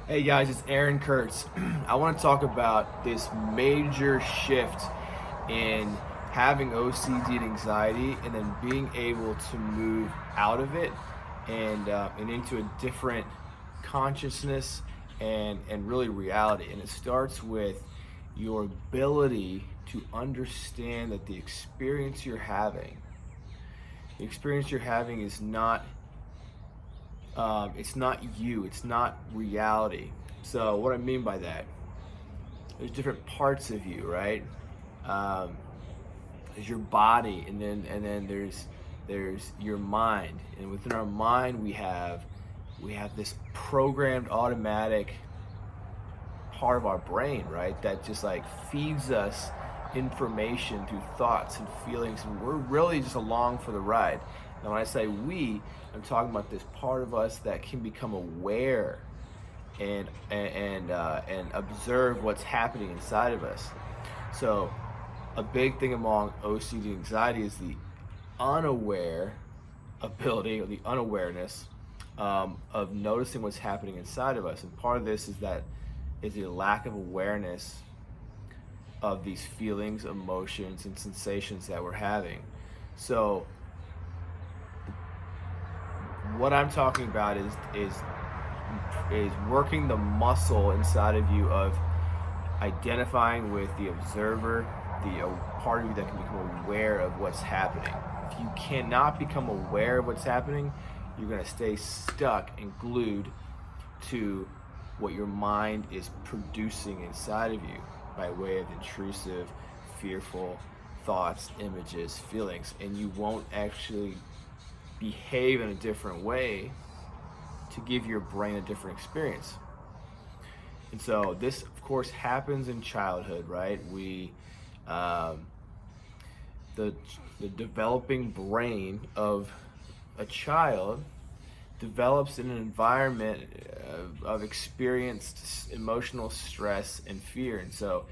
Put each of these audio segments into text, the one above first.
Hey guys, it's Aaron Kurtz. I want to talk about this major shift in having OCD and anxiety, and then being able to move out of it and into a different consciousness and really reality. And it starts with your ability to understand that the experience you're having is not it's not you, it's not reality. So what I mean by that, there's different parts of you, right? Um, there's your body, and then there's your mind, and within our mind we have this programmed automatic part of our brain, right? That just like feeds us information through thoughts and feelings, and we're really just along for the ride. Now, when I say we, I'm talking about this part of us that can become aware and observe what's happening inside of us. So, a big thing among OCD anxiety is the unaware ability or the unawareness of noticing what's happening inside of us. And part of this is a lack of awareness of these feelings, emotions, and sensations that we're having. So, what I'm talking about is working the muscle inside of you of identifying with the observer, the part of you that can become aware of what's happening. If you cannot become aware of what's happening, you're going to stay stuck and glued to what your mind is producing inside of you by way of intrusive, fearful thoughts, images, feelings, and you won't actually behave in a different way to give your brain a different experience. And so this, of course, happens in childhood, right? Um, the the developing brain of a child develops in an environment of experienced emotional stress and fear, and so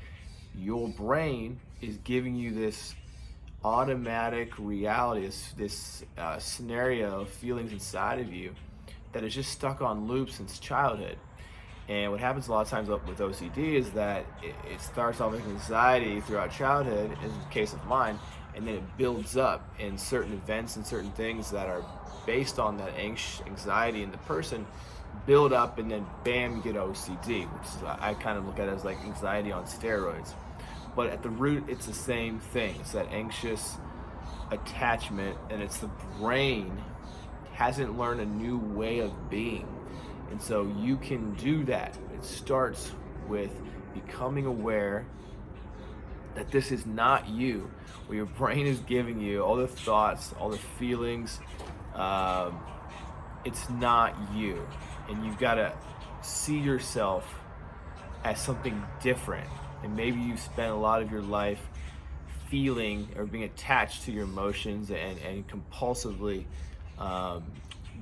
your brain is giving you this automatic reality, this scenario of feelings inside of you that is just stuck on loop since childhood. And what happens a lot of times with OCD is that it starts off with anxiety throughout childhood, in the case of mine, and then it builds up in certain events and certain things that are based on that anxiety in the person build up, and then bam, you get OCD, which is, I kind of look at it as like anxiety on steroids. But at the root, it's the same thing. It's that anxious attachment, and it's the brain hasn't learned a new way of being. And so you can do that. It starts with becoming aware that this is not you, where your brain is giving you all the thoughts, all the feelings. Um, it's not you. And you've got to see yourself as something different. And maybe you've spent a lot of your life feeling or being attached to your emotions and compulsively um,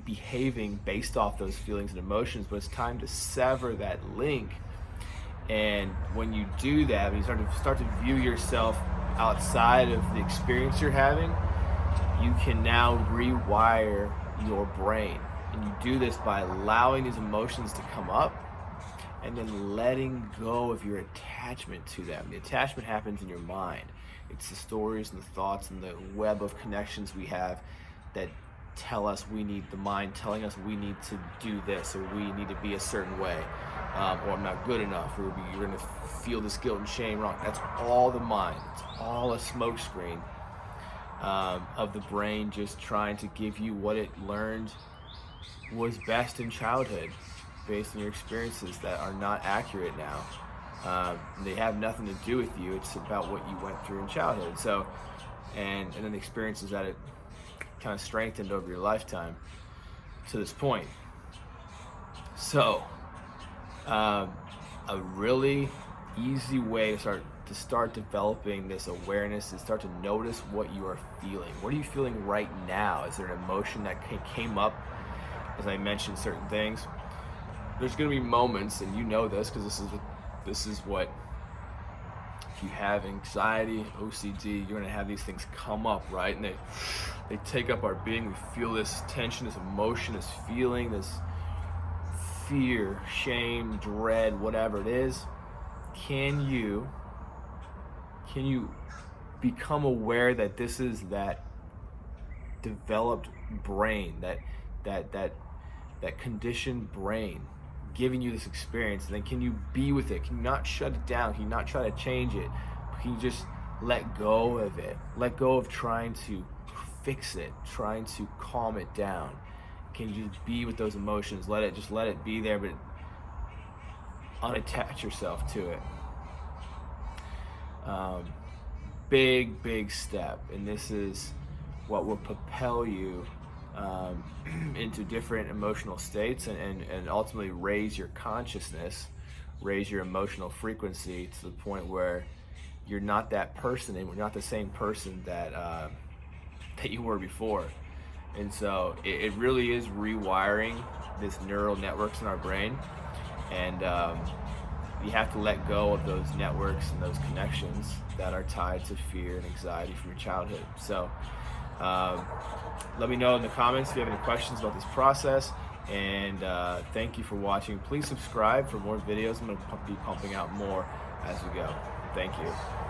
behaving based off those feelings and emotions, but it's time to sever that link. And when you do that, when you start to view yourself outside of the experience you're having, you can now rewire your brain. And you do this by allowing these emotions to come up and then letting go of your attachment to them. The attachment happens in your mind. It's the stories and the thoughts and the web of connections we have that tell us we need, the mind telling us we need to do this, or we need to be a certain way, or I'm not good enough, or you're going to feel this guilt and shame wrong. That's all the mind. It's all a smokescreen of the brain just trying to give you what it learned was best in childhood based on your experiences that are not accurate now. They have nothing to do with you. It's about what you went through in childhood. So, and then the experiences that it kind of strengthened over your lifetime to this point. So, a really easy way to start developing this awareness is start to notice what you are feeling. What are you feeling right now? Is there an emotion that came up as I mentioned certain things? There's going to be moments, and you know this because this is what, if you have anxiety, OCD, you're going to have these things come up, right? And they take up our being. We feel this tension, this emotion, this feeling, this fear, shame, dread, whatever it is, can you become aware that this is that developed brain, that conditioned brain giving you this experience, and then can you be with it? Can you not shut it down? Can you not try to change it? Can you just let go of it? Let go of trying to fix it, trying to calm it down. Can you just be with those emotions? Let it be there, but unattach yourself to it. Big step, and this is what will propel you into different emotional states, and ultimately raise your consciousness, raise your emotional frequency to the point where you're not that person, and you're not the same person that you were before. And so it really is rewiring this neural networks in our brain, and you have to let go of those networks and those connections that are tied to fear and anxiety from your childhood. So let me know in the comments if you have any questions about this process, and thank you for watching. Please subscribe for more videos. I'm going to be pumping out more as we go. Thank you.